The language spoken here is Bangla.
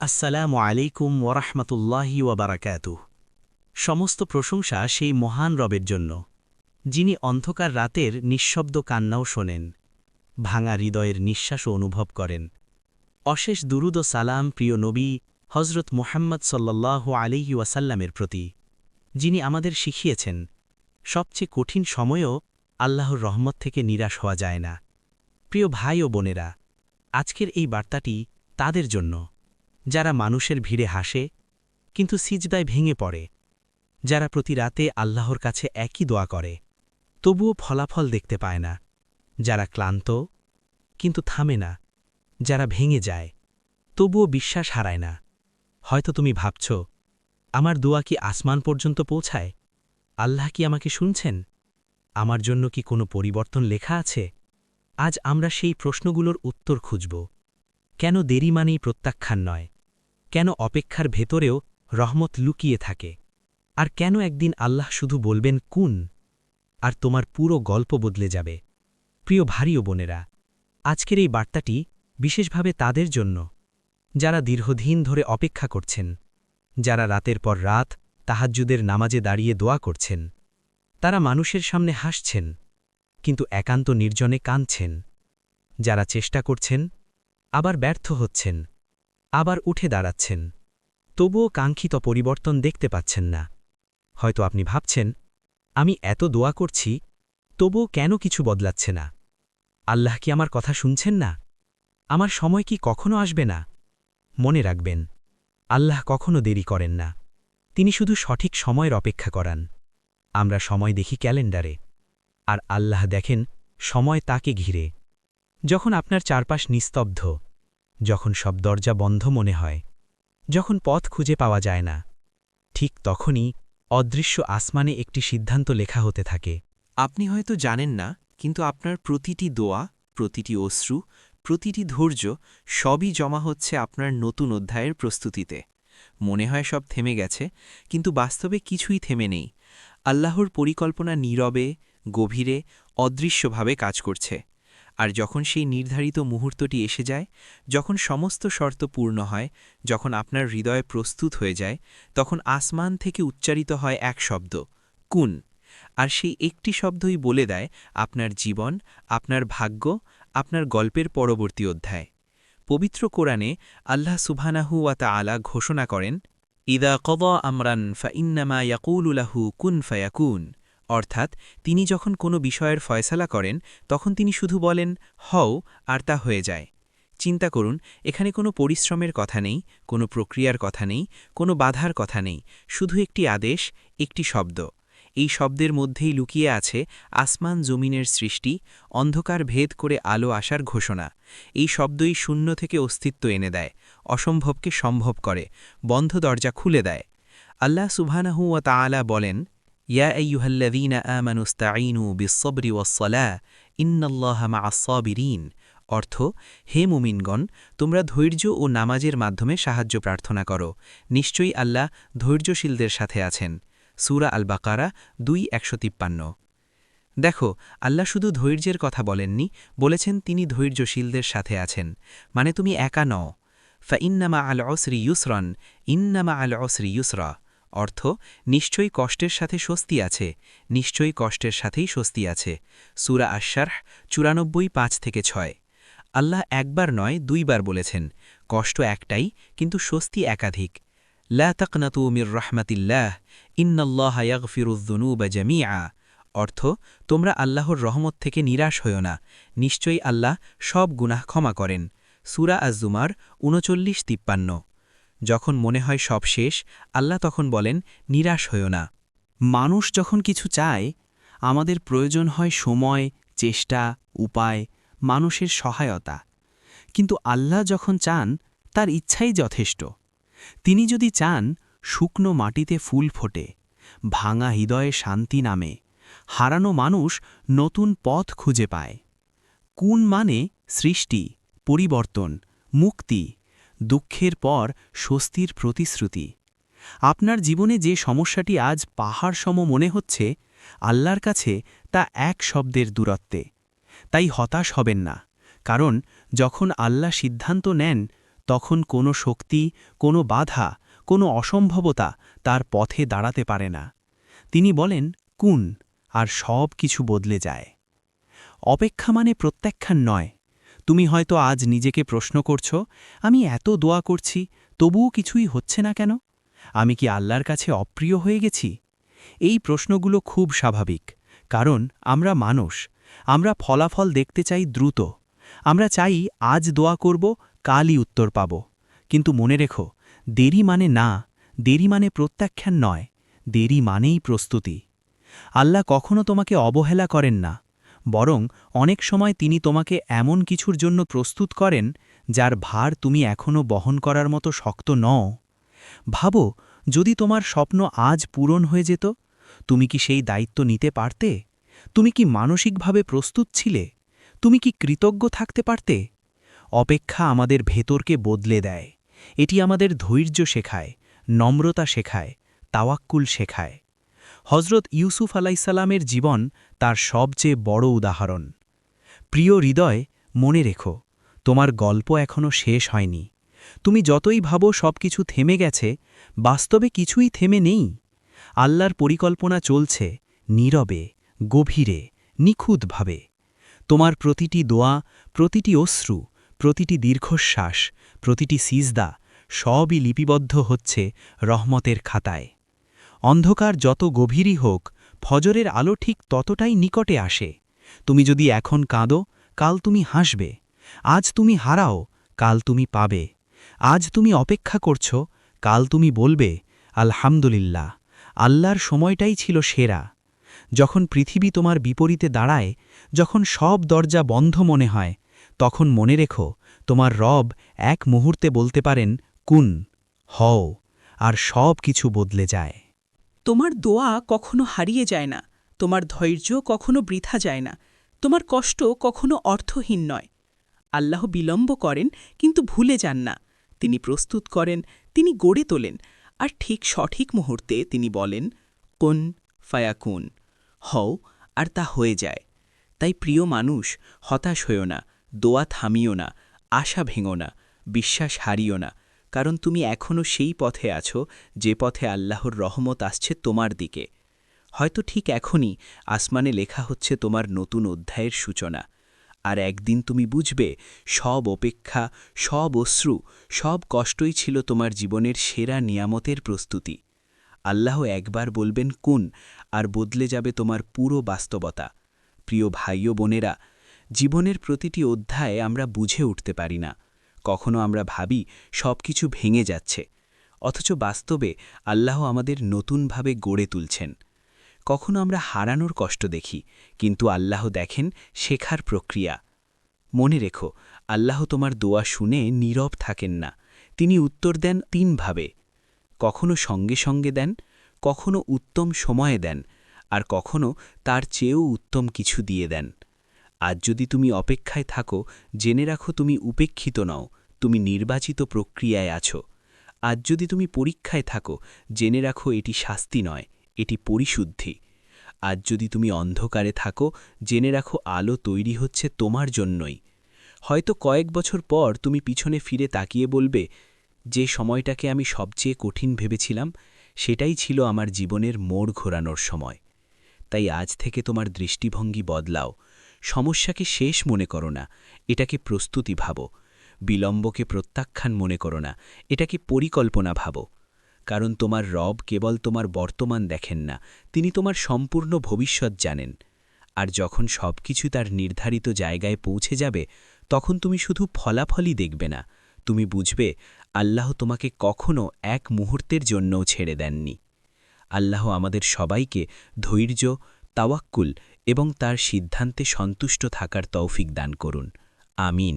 আসসালামু আলাইকুম ওরহমতুল্লাহি ওয়াবারাকাতুহ। সমস্ত প্রশংসা সেই মহান রবের জন্য, যিনি অন্ধকার রাতের নিঃশব্দ কান্নাও শোনেন, ভাঙা হৃদয়ের নিঃশ্বাসও অনুভব করেন। অশেষ দুরুদ ও সালাম প্রিয় নবী হজরত মুহাম্মদ সাল্লাল্লাহু আলাইহি ওয়াসাল্লামের প্রতি, যিনি আমাদের শিখিয়েছেন সবচেয়ে কঠিন সময়েও আল্লাহর রহমত থেকে নিরাশ হওয়া যায় না। প্রিয় ভাই ও বোনেরা, আজকের এই বার্তাটি তাদের জন্য যারা মানুষের ভিড়ে হাসে কিন্তু সিজদায় ভেঙে পড়ে, যারা প্রতি রাতে আল্লাহর কাছে একই দোয়া করে তবুও ফলাফল দেখতে পায় না, যারা ক্লান্ত কিন্তু থামে না, যারা ভেঙে যায় তবুও বিশ্বাস হারায় না। হয়তো তুমি ভাবছ, আমার দোয়া কি আসমান পর্যন্ত পৌঁছায়? আল্লাহ কি আমাকে শুনছেন? আমার জন্য কি কোনো পরিবর্তন লেখা আছে? আজ আমরা সেই প্রশ্নগুলোর উত্তর খুঁজব। কেন দেরি মানেই প্রত্যাখ্যান নয়? কেন অপেক্ষার ভেতরেও রহমত লুকিয়ে থাকে? আর কেন একদিন আল্লাহ শুধু বলবেন কুন, আর তোমার পুরো গল্প বদলে যাবে? প্রিয় ভাই ও বোনেরা, আজকের এই বার্তাটি বিশেষভাবে তাদের জন্য যারা দীর্ঘদিন ধরে অপেক্ষা করছেন, যারা রাতের পর রাত তাহাজ্জুদের নামাজে দাঁড়িয়ে দোয়া করছেন। তারা মানুষের সামনে হাসছেন কিন্তু একান্ত নির্জনে কাঁদছেন, যারা চেষ্টা করছেন আবার ব্যর্থ হচ্ছেন, আবার উঠে দাঁড়াচ্ছেন, তবুও কাঙ্ক্ষিত পরিবর্তন দেখতে পাচ্ছেন না। হয়তো আপনি ভাবছেন, আমি এত দোয়া করছি তবুও কেন কিছু বদলাচ্ছে না? আল্লাহ কি আমার কথা শুনছেন না? আমার সময় কি কখনো আসবে না? মনে রাখবেন, আল্লাহ কখনো দেরি করেন না, তিনি শুধু সঠিক সময়ের অপেক্ষা করান। আমরা সময় দেখি ক্যালেন্ডারে, আর আল্লাহ দেখেন সময় তাকে ঘিরে। যখন আপনার চারপাশ নিস্তব্ধ, যখন সব দরজা বন্ধ মনে হয়, যখন পথ খুঁজে পাওয়া যায় না, ঠিক তখনই অদৃশ্য আসমানে একটি সিদ্ধান্ত লেখা হতে থাকে। আপনি হয়তো জানেন না, কিন্তু আপনার প্রতিটি দোয়া, প্রতিটি অশ্রু, প্রতিটি ধৈর্য সবই জমা হচ্ছে আপনার নতুন অধ্যায়ের প্রস্তুতিতে। মনে হয় সব থেমে গেছে, কিন্তু বাস্তবে কিছুই থেমে নেই। আল্লাহর পরিকল্পনা নীরবে, গভীরে, অদৃশ্যভাবে কাজ করছে। আর যখন সেই নির্ধারিত মুহূর্তটি এসে যায়, যখন সমস্ত শর্ত পূর্ণ হয়, যখন আপনার হৃদয় প্রস্তুত হয়ে যায়, তখন আসমান থেকে উচ্চারিত হয় এক শব্দ, কুন। আর সেই একটি শব্দই বলে দেয় আপনার জীবন, আপনার ভাগ্য, আপনার গল্পের পরবর্তী অধ্যায়। পবিত্র কোরআনে আল্লাহ সুবহানাহু ওয়া তাআলা ঘোষণা করেন, ইদা কদা আমরান ফাইন্নামা ইয়াকুলু লাহু কুন ফায়াকুন। অর্থাৎ তিনি যখন কোনো বিষয়ের ফয়সালা করেন তখন তিনি শুধু বলেন হও, আর তা হয়ে যায়। চিন্তা করুন, এখানে কোনো পরিশ্রমের কথা নেই, কোনো প্রক্রিয়ার কথা নেই, কোনো বাধার কথা নেই, শুধু একটি আদেশ, একটি শব্দ। এই শব্দের মধ্যেই লুকিয়ে আছে আসমান জমিনের সৃষ্টি, অন্ধকার ভেদ করে আলো আসার ঘোষণা। এই শব্দই শূন্য থেকে অস্তিত্ব এনে দেয়, অসম্ভবকে সম্ভব করে, বন্ধ দরজা খুলে দেয়। আল্লাহ সুবহানাহু ওয়া তাআলা বলেন, ইয়া আইয়ুহাল্লাযীনা আমানু ইসতাঈনু বিস-সাবরি ওয়াস-সালাহ ইন্নাল্লাহা মা'আস-সাবিরিন। অর্থ, হে মুমিনগণ, তোমরা ধৈর্য ও নামাজের মাধ্যমে সাহায্য প্রার্থনা করো, নিশ্চয়ই আল্লাহ ধৈর্যশীলদের সাথে আছেন। সূরা আল বাকারা 2:153। দেখো, আল্লাহ শুধু ধৈর্যের কথা বলেননি, বলেছেন তিনি ধৈর্যশীলদের সাথে আছেন। মানে তুমি একা নও। ফাইন্নামা আল উসরি ইউসরান, ইন্নামা আল উসরি ইউসরা। অর্থ, নিশ্চয়ই কষ্টের সাথে স্বস্তি আছে, নিশ্চয়ই কষ্টের সাথেই স্বস্তি আছে। সূরা আশ-শারহ 94:5-6। আল্লাহ একবার নয়, দুইবার বলেছেন, কষ্ট একটাই কিন্তু স্বস্তি একাধিক। লা তাকনাতু মির রাহমাতিল্লাহ, ইন্নাল্লাহা ইয়াগফিরুয-যুনুবা জামিআ। অর্থ, তোমরা আল্লাহর রহমত থেকে নিরাশ হয়ো না, নিশ্চয়ই আল্লাহ সব গুনাহ ক্ষমা করেন। সূরা আজ-জুমার 39:53। যখন মনে হয় সব শেষ, আল্লাহ তখন বলেন, নিরাশ হয়ো না। মানুষ যখন কিছু চায়, আমাদের প্রয়োজন হয় সময়, চেষ্টা, উপায়, মানুষের সহায়তা। কিন্তু আল্লাহ যখন চান, তার ইচ্ছাই যথেষ্ট। তিনি যদি চান, শুকনো মাটিতে ফুল ফোটে, ভাঙা হৃদয়ে শান্তি নামে, হারানো মানুষ নতুন পথ খুঁজে পায়। কুন মানে সৃষ্টি, পরিবর্তন, মুক্তি, দুঃখের পর স্বস্তির প্রতিশ্রুতি। আপনার জীবনে যে সমস্যাটি আজ পাহাড় সম মনে হচ্ছে, আল্লাহর কাছে তা এক শব্দের দূরত্বে। তাই হতাশ হবেন না, কারণ যখন আল্লাহ সিদ্ধান্ত নেন, তখন কোনো শক্তি, কোনো বাধা, কোনো অসম্ভবতা তার পথে দাঁড়াতে পারে না। তিনি বলেন কুন, আর সব কিছু বদলে যায়। অপেক্ষা মানে প্রত্যাখ্যান নয়। তুমি হয়তো আজ নিজেকে প্রশ্ন করছ, আমি এত দোয়া করছি, তবুও কিছুই হচ্ছে না কেন? আমি কি আল্লাহর কাছে অপ্রিয় হয়ে গেছি? এই প্রশ্নগুলো খুব স্বাভাবিক, কারণ আমরা মানুষ। আমরা ফলাফল দেখতে চাই দ্রুত। আমরা চাই আজ দোয়া করব, কালই উত্তর পাব। কিন্তু মনে রেখো, দেরি মানে না, দেরি মানে প্রত্যাখ্যান নয়, দেরি মানেই প্রস্তুতি। আল্লাহ কখনো তোমাকে অবহেলা করেন না, বরং অনেক সময় তিনি তোমাকে এমন কিছুর জন্য প্রস্তুত করেন যার ভার তুমি এখনও বহন করার মতো শক্ত নও। ভাবো, যদি তোমার স্বপ্ন আজ পূরণ হয়ে যেত, তুমি কি সেই দায়িত্ব নিতে পারতে? তুমি কি মানসিকভাবে প্রস্তুত ছিলে? তুমি কি কৃতজ্ঞ থাকতে পারতে? অপেক্ষা আমাদের ভেতরকে বদলে দেয়। এটি আমাদের ধৈর্য শেখায়, নম্রতা শেখায়, তাওয়াক্কুল শেখায়। হজরত ইউসুফ আলাইসাল্লামের জীবন তার সবচেয়ে বড় উদাহরণ। প্রিয় হৃদয়, মনে রেখো, তোমার গল্প এখনও শেষ হয়নি। তুমি যতই ভাবো সবকিছু থেমে গেছে, বাস্তবে কিছুই থেমে নেই। আল্লাহর পরিকল্পনা চলছে নীরবে, গভীরে, নিখুঁতভাবে। তোমার প্রতিটি দোয়া, প্রতিটি অশ্রু, প্রতিটি দীর্ঘশ্বাস, প্রতিটি সিজদা সবই লিপিবদ্ধ হচ্ছে রহমতের খাতায়। অন্ধকার যত গভীরই হোক, ফজরের আলো ঠিক ততটাই নিকটে আসে। তুমি যদি এখন কাঁদো, কাল তুমি হাসবে। আজ তুমি হারাও, কাল তুমি পাবে। আজ তুমি অপেক্ষা করছ, কাল তুমি বলবে আলহামদুলিল্লাহ, আল্লাহর সময়টাই ছিল সেরা। যখন পৃথিবী তোমার বিপরীতে দাঁড়ায়, যখন সব দরজা বন্ধ মনে হয়, তখন মনে রেখো, তোমার রব এক মুহূর্তে বলতে পারেন কুন, হও, আর সব কিছু বদলে যায়। তোমার দোয়া কখনো হারিয়ে যায় না, তোমার ধৈর্য কখনো বৃথা যায় না, তোমার কষ্ট কখনো অর্থহীন নয়। আল্লাহ বিলম্ব করেন, কিন্তু ভুলে যান না। তিনি প্রস্তুত করেন, তিনি গড়ে তোলেন, আর ঠিক সঠিক মুহূর্তে তিনি বলেন কুন ফায়াকুন, হও, আর তা হয়ে যায়। তাই প্রিয় মানুষ, হতাশ হইও না, দোয়া থামিও না, আশা ভেঙো না, বিশ্বাস হারিও না, কারণ তুমি এখনও সেই পথে আছো যে পথে আল্লাহর রহমত আসছে তোমার দিকে। হয়তো ঠিক এখনই আসমানে লেখা হচ্ছে তোমার নতুন অধ্যায়ের সূচনা। আর একদিন তুমি বুঝবে, সব অপেক্ষা, সব অশ্রু, সব কষ্টই ছিল তোমার জীবনের সেরা নিয়ামতের প্রস্তুতি। আল্লাহ একবার বলবেন কুন, আর বদলে যাবে তোমার পুরো বাস্তবতা। প্রিয় ভাই ও বোনেরা, জীবনের প্রতিটি অধ্যায়ে আমরা বুঝে উঠতে পারি না। কখনো আমরা ভাবি সব কিছু ভেঙে যাচ্ছে, অথচ বাস্তবে আল্লাহ আমাদের নতুনভাবে গড়ে তুলছেন। কখনো আমরা হারানোর কষ্ট দেখি, কিন্তু আল্লাহ দেখেন শেখার প্রক্রিয়া। মনে রেখো, আল্লাহ তোমার দোয়া শুনে নীরব থাকেন না। তিনি উত্তর দেন তিনভাবে। কখনো সঙ্গে সঙ্গে দেন, কখনো উত্তম সময়ে দেন, আর কখনো তার চেয়েও উত্তম কিছু দিয়ে দেন। আজ যদি তুমি অপেক্ষায় থাকো, জেনে রাখো তুমি উপেক্ষিত নও, তুমি নির্বাচিত প্রক্রিয়ায় আছো। আজ যদি তুমি পরীক্ষায় থাকো, জেনে রাখো এটি শাস্তি নয়, এটি পরিশুদ্ধি। আজ যদি তুমি অন্ধকারে থাকো, জেনে রাখো আলো তৈরি হচ্ছে তোমার জন্যই। হয়তো কয়েক বছর পর তুমি পিছনে ফিরে তাকিয়ে বলবে, যে সময়টাকে আমি সবচেয়ে কঠিন ভেবেছিলাম, সেটাই ছিল আমার জীবনের মোড় ঘোরানোর সময়। তাই আজ থেকে তোমার দৃষ্টিভঙ্গি বদলাও। সমস্যাকে শেষ মনে করো না, এটাকে প্রস্তুতি ভাবো। বিলম্বকে প্রত্যাখ্যান মনে করো না, এটাকে পরিকল্পনা ভাবো। কারণ তোমার রব কেবল তোমার বর্তমান দেখেন না, তিনি তোমার সম্পূর্ণ ভবিষ্যৎ জানেন। আর যখন সবকিছু তার নির্ধারিত জায়গায় পৌঁছে যাবে, তখন তুমি শুধু ফলাফলই দেখবে না, তুমি বুঝবে আল্লাহ তোমাকে কখনো এক মুহূর্তের জন্যও ছেড়ে দেননি। আল্লাহ আমাদের সবাইকে ধৈর্য, তাওয়াক্কুল এবং তার সিদ্ধান্তে সন্তুষ্ট থাকার তৌফিক দান করুন। আমিন।